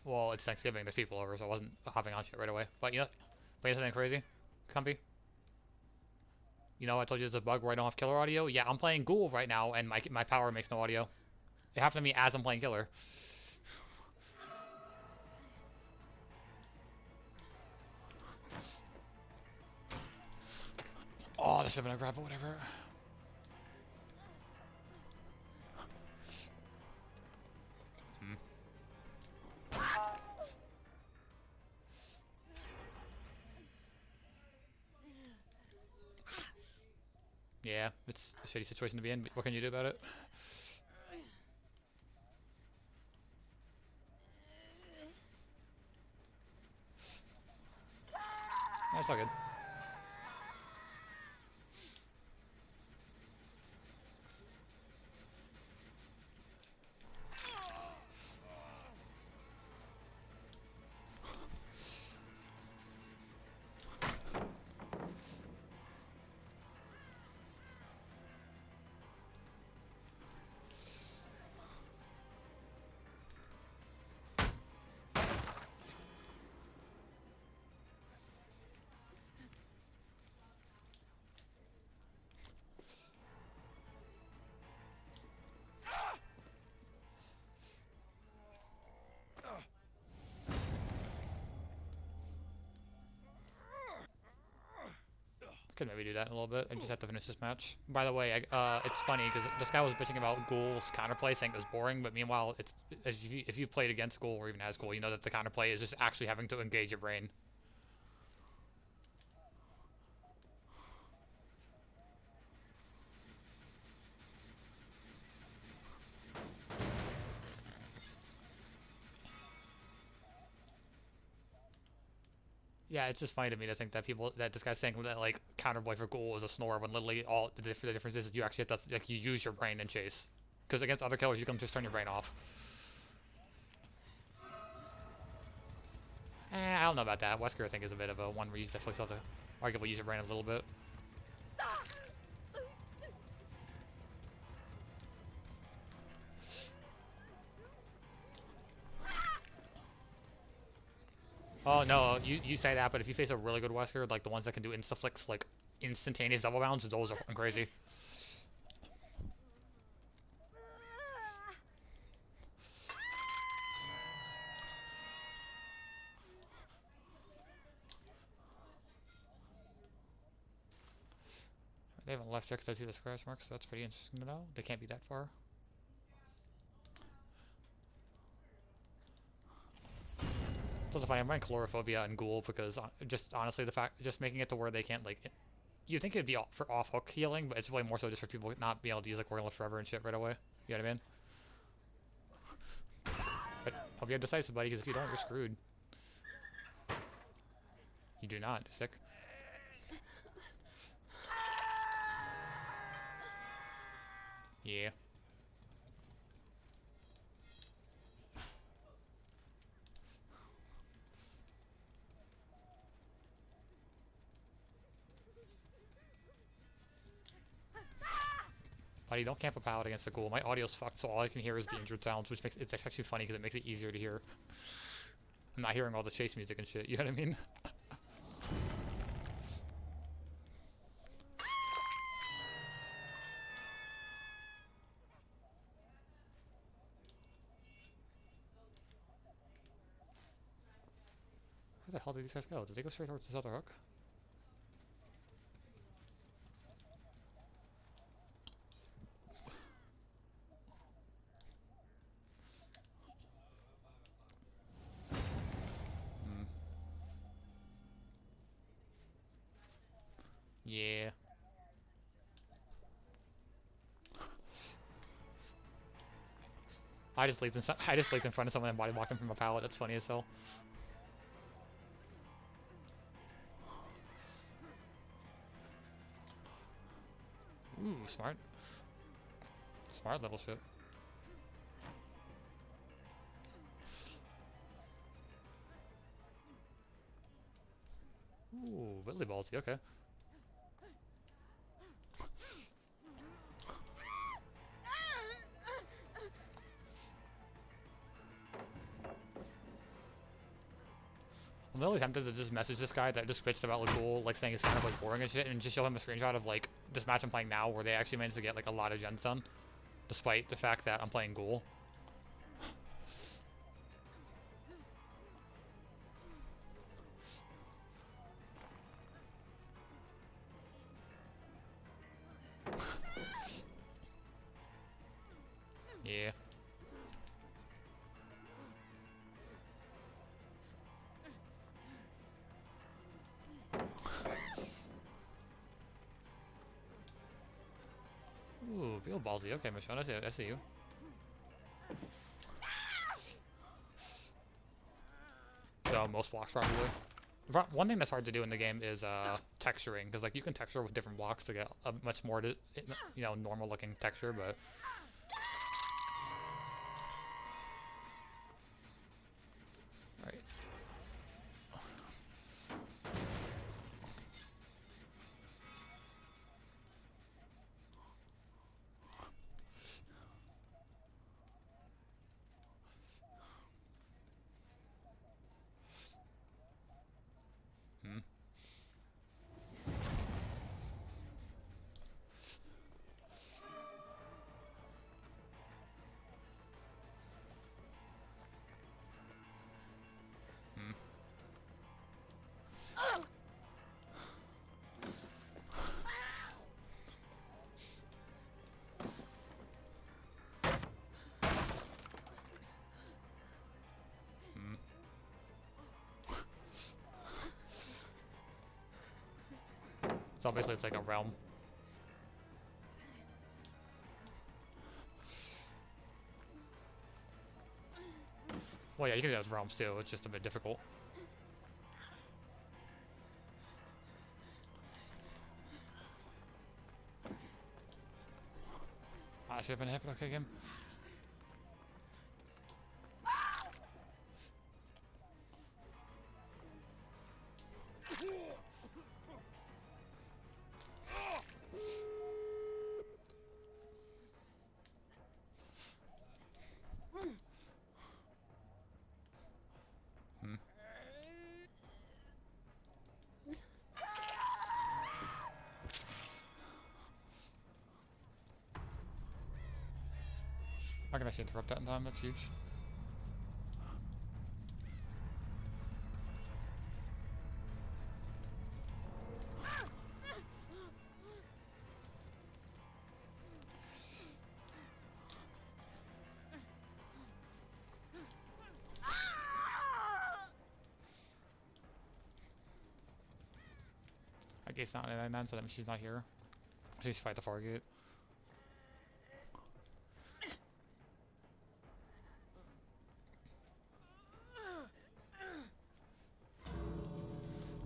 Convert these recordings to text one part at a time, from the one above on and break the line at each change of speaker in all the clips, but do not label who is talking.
Well, it's Thanksgiving. There's people over, so I wasn't hopping on shit right away. But you know, playing something crazy, Comfy. You know, I told you there's a bug where I don't have killer audio. Yeah, I'm playing Ghoul right now, and my power makes no audio. It happened to me as I'm playing killer. Oh, that should have been a grab, but whatever. Hmm. Yeah, it's a shitty situation to be in, but what can you do about it? That's all good. Could maybe do that in a little bit. I just have to finish this match. By the way, it's funny because this guy was bitching about Ghoul's counterplay, saying it was boring. But meanwhile, it's if you played against Ghoul or even as Ghoul, you know that the counterplay is just actually having to engage your brain. Yeah, it's just funny to me to think that this guy's saying that like counterplay for Ghoul is a snore when literally all the difference is you actually have to like you use your brain and chase. Because against other killers, you can just turn your brain off. I don't know about that. Wesker, I think, is a bit of a one where you definitely still have to arguably use your brain a little bit. Oh no, you say that, but if you face a really good Wesker, like the ones that can do insta flicks, like instantaneous double bounds, those are fucking crazy. They haven't left yet because I see the scratch marks, so that's pretty interesting to know. They can't be that far. It's also funny, I'm running Chlorophobia and Ghoul because just honestly, the fact, just making it to where they can't, like, you'd think it'd be for off-hook healing, but it's really more so just for people not being able to use, like, Warrior Forever and shit right away. You know what I mean? But hope you have decisive, buddy, because if you don't, you're screwed. You do not. Sick. Yeah. Buddy, don't camp a pallet against the Ghoul. My audio's fucked, so all I can hear is the injured sounds, which makes it's actually funny because it makes it easier to hear. I'm not hearing all the chase music and shit, you know what I mean? Where the hell did these guys go? Did they go straight towards this other hook? Hmm. Yeah. I just leaped in front of someone and body blocked them from a pallet. That's funny as hell. Ooh, smart. Smart little shit. Ooh, Whitley ballsy, okay. I'm literally tempted to just message this guy that just bitched about like Ghoul, like saying it's kind of like boring and shit, and just show him a screenshot of like this match I'm playing now where they actually managed to get like a lot of gens done, despite the fact that I'm playing Ghoul. Yeah. Ooh, feel ballsy. Okay, Michonne, I see you. So, most blocks probably. One thing that's hard to do in the game is texturing, because like you can texture with different blocks to get a much more, you know, normal looking texture, but... Alright. Hmm. Hmm. Hmm. So basically it's like a realm. Well, yeah, you can do that with realms too, it's just a bit difficult. I should have been hit, but okay, game. Hmm. I can actually interrupt that in time, that's huge. I guess not 99, so that means she's not here. She's fight the Fargate.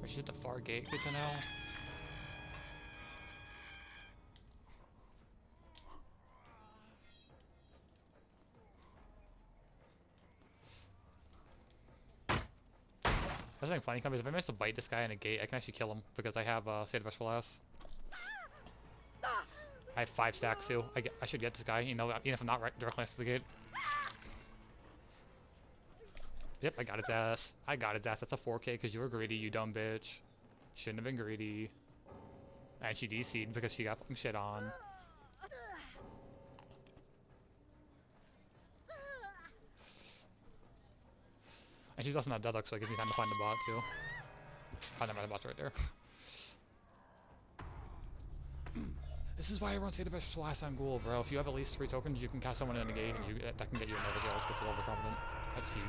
Or she's at the Fargate, good to know. I was making funny because if I manage to bite this guy in a gate, I can actually kill him because I have State of Vegetable Ass. I have 5 stacks too. I should get this guy, you know, even if I'm not right directly next to the gate. Yep, I got his ass. I got his ass. That's a 4K because you were greedy, you dumb bitch. Shouldn't have been greedy. And she DC'd because she got fucking shit on. And she's also not dead, so it gives me time to find the bot too. Oh, never mind, the bot's right there. This is why everyone say the best for last time Ghoul, bro. If you have at least 3 tokens, you can cast someone in the gate, and that can get you another goal if you're overconfident. That's huge.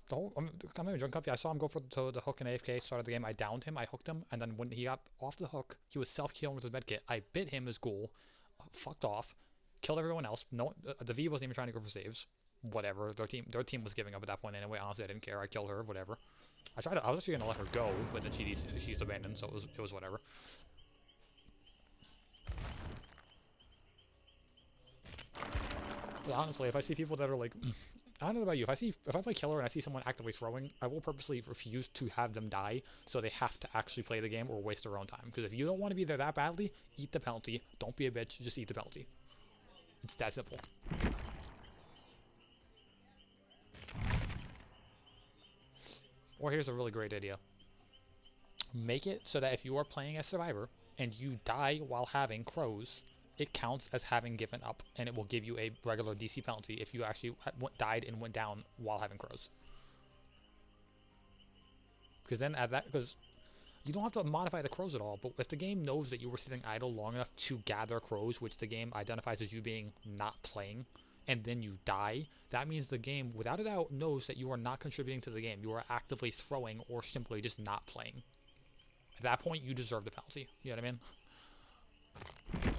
The whole, I'm not even drunk coffee. I saw him go for the hook in AFK, started the game. I downed him, I hooked him, and then when he got off the hook, he was self-killing with his medkit. I bit him as Ghoul, fucked off, killed everyone else. No, the V wasn't even trying to go for saves. Whatever. Their team was giving up at that point anyway. Honestly, I didn't care. I killed her. Whatever. I was actually gonna let her go, but then she's abandoned, so it was whatever. 'Cause honestly, if I see people that are like, I don't know about you, if I play killer and I see someone actively throwing, I will purposely refuse to have them die, so they have to actually play the game or waste their own time. Because if you don't want to be there that badly, eat the penalty. Don't be a bitch, just eat the penalty. It's that simple. Or here's a really great idea. Make it so that if you are playing as Survivor and you die while having crows, it counts as having given up, and it will give you a regular DC penalty if you actually died and went down while having crows. Because then because you don't have to modify the crows at all, but if the game knows that you were sitting idle long enough to gather crows, which the game identifies as you being not playing, and then you die, that means the game, without a doubt, knows that you are not contributing to the game. You are actively throwing or simply just not playing. At that point, you deserve the penalty. You know what I mean?